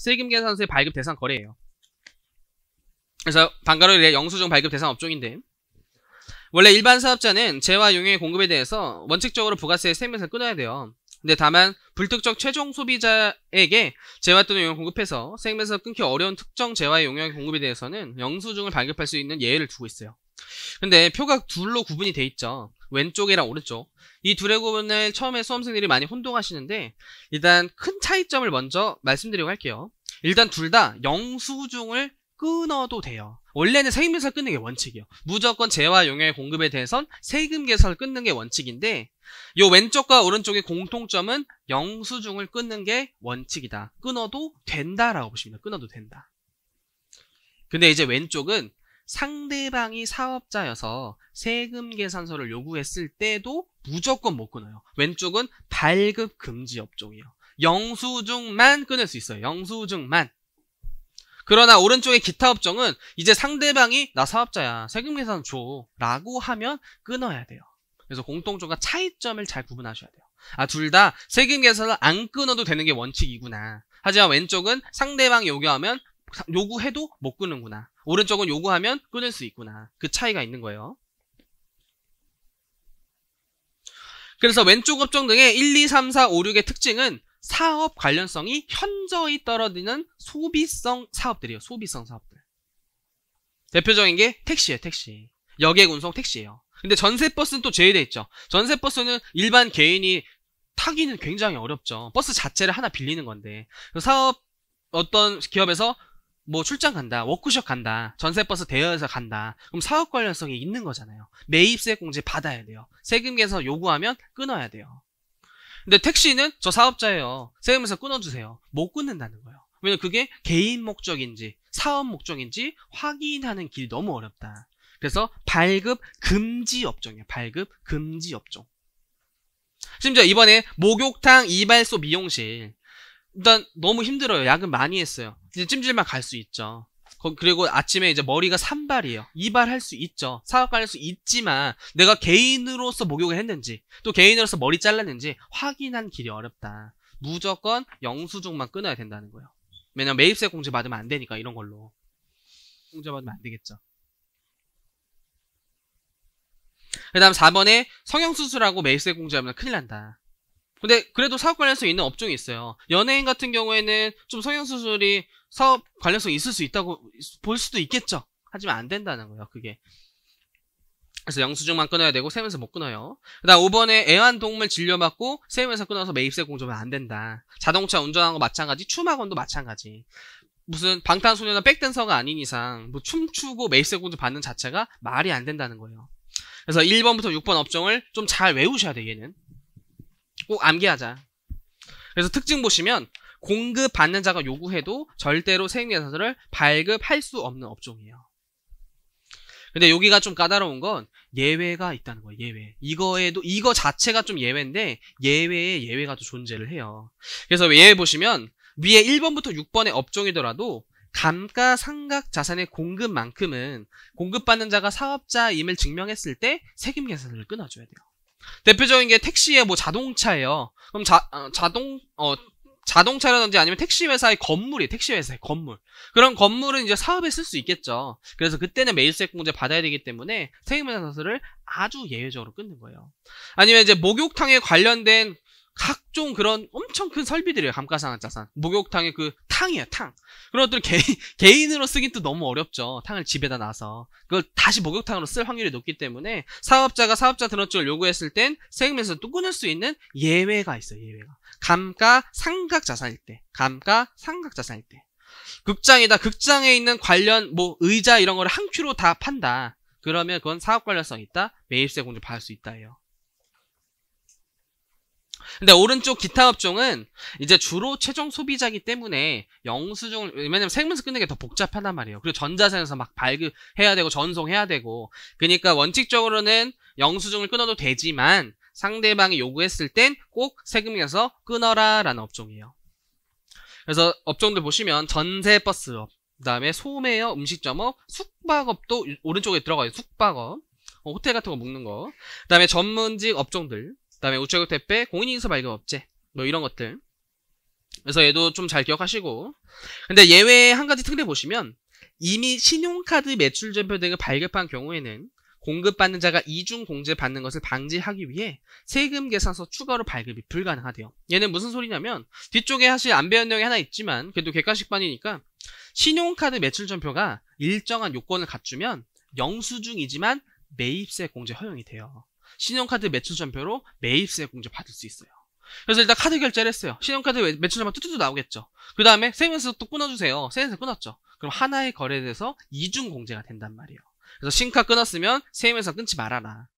세금계산서의 발급 대상 거래예요. 그래서 방가로의 영수증 발급 대상 업종인데, 원래 일반 사업자는 재와 용역의 공급에 대해서 원칙적으로 부가세 세금에서 끊어야 돼요. 근데 다만 불특정 최종 소비자에게 재와 또는 용역 공급해서 세금에서 끊기 어려운 특정 재와의 용역의 공급에 대해서는 영수증을 발급할 수 있는 예외를 두고 있어요. 근데 표가 둘로 구분이 돼 있죠. 왼쪽이랑 오른쪽. 이 둘의 구분을 처음에 수험생들이 많이 혼동하시는데, 일단 큰 차이점을 먼저 말씀드리고 할게요. 일단 둘 다 영수증을 끊어도 돼요. 원래는 세금계산을 끊는 게 원칙이에요. 무조건 재와 용역의 공급에 대해선 세금계산을 끊는 게 원칙인데, 요 왼쪽과 오른쪽의 공통점은 영수증을 끊는 게 원칙이다. 끊어도 된다라고 보시면 돼요. 끊어도 된다. 근데 이제 왼쪽은 상대방이 사업자여서 세금계산서를 요구했을 때도 무조건 못 끊어요. 왼쪽은 발급 금지 업종이에요. 영수증만 끊을 수 있어요. 영수증만. 그러나 오른쪽의 기타 업종은 이제 상대방이 나 사업자야, 세금계산 줘 라고 하면 끊어야 돼요. 그래서 공통점과 차이점을 잘 구분하셔야 돼요. 아, 둘 다 세금계산을 안 끊어도 되는 게 원칙이구나. 하지만 왼쪽은 상대방이 요구해도 못 끊는구나. 오른쪽은 요구하면 끊을 수 있구나. 그 차이가 있는 거예요. 그래서 왼쪽 업종 등의 1, 2, 3, 4, 5, 6의 특징은 사업 관련성이 현저히 떨어지는 소비성 사업들이에요. 소비성 사업들. 대표적인 게 택시예요. 택시. 여객 운송 택시예요. 근데 전세버스는 또 제외되어 있죠. 전세버스는 일반 개인이 타기는 굉장히 어렵죠. 버스 자체를 하나 빌리는 건데, 사업 어떤 기업에서 뭐 출장 간다, 워크숍 간다, 전세버스 대여해서 간다, 그럼 사업 관련성이 있는 거잖아요. 매입세 공제 받아야 돼요. 세금계산 요구하면 끊어야 돼요. 근데 택시는 저 사업자예요, 세금에서 끊어주세요. 못 끊는다는 거예요. 왜냐면 그게 개인 목적인지 사업 목적인지 확인하는 길이 너무 어렵다. 그래서 발급 금지 업종이에요. 발급 금지 업종. 심지어 이번에 목욕탕, 이발소, 미용실, 일단 너무 힘들어요. 야근 많이 했어요. 이제 찜질만 갈 수 있죠. 그리고 아침에 이제 머리가 산발이에요. 이발할 수 있죠. 사업가 할 수 있지만 내가 개인으로서 목욕을 했는지 또 개인으로서 머리 잘랐는지 확인한 길이 어렵다. 무조건 영수증만 끊어야 된다는 거예요. 왜냐면 매입세 공제 받으면 안 되니까. 이런 걸로 공제 받으면 안 되겠죠. 그 다음 4번에 성형수술하고 매입세 공제하면 큰일 난다. 근데 그래도 사업 관련성 있는 업종이 있어요. 연예인 같은 경우에는 좀 성형수술이 사업 관련성이 있을 수 있다고 볼 수도 있겠죠. 하지만 안 된다는 거예요. 그게. 그래서 영수증만 끊어야 되고 세금에서 못 끊어요. 그 다음 5번에 애완동물 진료받고 세금에서 끊어서 매입세 공제하면 안 된다. 자동차 운전하는 거 마찬가지, 춤학원도 마찬가지. 무슨 방탄소년단 백댄서가 아닌 이상 뭐 춤추고 매입세 공제 받는 자체가 말이 안 된다는 거예요. 그래서 1번부터 6번 업종을 좀 잘 외우셔야 돼. 얘는 꼭 암기하자. 그래서 특징 보시면 공급받는 자가 요구해도 절대로 세금계산서를 발급할 수 없는 업종이에요. 근데 여기가 좀 까다로운 건 예외가 있다는 거예요. 예외. 이거 자체가 좀 예외인데 예외에 예외가 또 존재를 해요. 그래서 예외 보시면 위에 1번부터 6번의 업종이더라도 감가상각 자산의 공급만큼은 공급받는 자가 사업자임을 증명했을 때 세금계산서를 끊어줘야 돼요. 대표적인 게 택시에 뭐 자동차예요. 그럼 자동차라든지 아니면 택시 회사의 건물이 택시 회사의 건물. 그런 건물은 이제 사업에 쓸 수 있겠죠. 그래서 그때는 매입세 공제 받아야 되기 때문에 세금계산서를 아주 예외적으로 끊는 거예요. 아니면 이제 목욕탕에 관련된 각종 그런 엄청 큰 설비들이에요. 감가상각 자산. 목욕탕의 그 탕이에요. 탕. 그런 것들 개인으로 쓰긴 또 너무 어렵죠. 탕을 집에다 놔서 그걸 다시 목욕탕으로 쓸 확률이 높기 때문에 사업자가 사업자 등록증을 요구했을 땐 세금에서 또 끊을 수 있는 예외가 있어요. 예외가. 감가상각 자산일 때. 감가상각 자산일 때. 극장이다. 극장에 있는 관련 뭐 의자 이런 거를 한 큐로 다 판다. 그러면 그건 사업 관련성 있다. 매입세 공제 받을 수 있다예요. 근데 오른쪽 기타 업종은 이제 주로 최종 소비자이기 때문에 영수증을, 왜냐면 세금에서 끊는 게 더 복잡하단 말이에요. 그리고 전자세에서 막 발급해야 되고 전송해야 되고. 그러니까 원칙적으로는 영수증을 끊어도 되지만 상대방이 요구했을 땐 꼭 세금에서 끊어라 라는 업종이에요. 그래서 업종들 보시면 전세버스업, 그 다음에 소매업, 음식점업, 숙박업도 오른쪽에 들어가요. 숙박업, 호텔 같은 거 묵는 거. 그 다음에 전문직 업종들, 그 다음에 우체국 택배, 공인인서 발급업체, 뭐 이런 것들. 그래서 얘도 좀 잘 기억하시고. 근데 예외 한 가지 특례 보시면 이미 신용카드 매출전표 등을 발급한 경우에는 공급받는 자가 이중 공제 받는 것을 방지하기 위해 세금 계산서 추가로 발급이 불가능하대요. 얘는 무슨 소리냐면 뒤쪽에 사실 안 배운 내용이 하나 있지만 그래도 객관식반이니까 신용카드 매출전표가 일정한 요건을 갖추면 영수증이지만 매입세 공제 허용이 돼요. 신용카드 매출전표로 매입세 공제 받을 수 있어요. 그래서 일단 카드 결제를 했어요. 신용카드 매출전표 뚜뚜뚜 나오겠죠. 그 다음에 세무에서 또 끊어주세요. 세무에서 끊었죠. 그럼 하나의 거래에 대해서 이중 공제가 된단 말이에요. 그래서 신카 끊었으면 세무에서 끊지 말아라.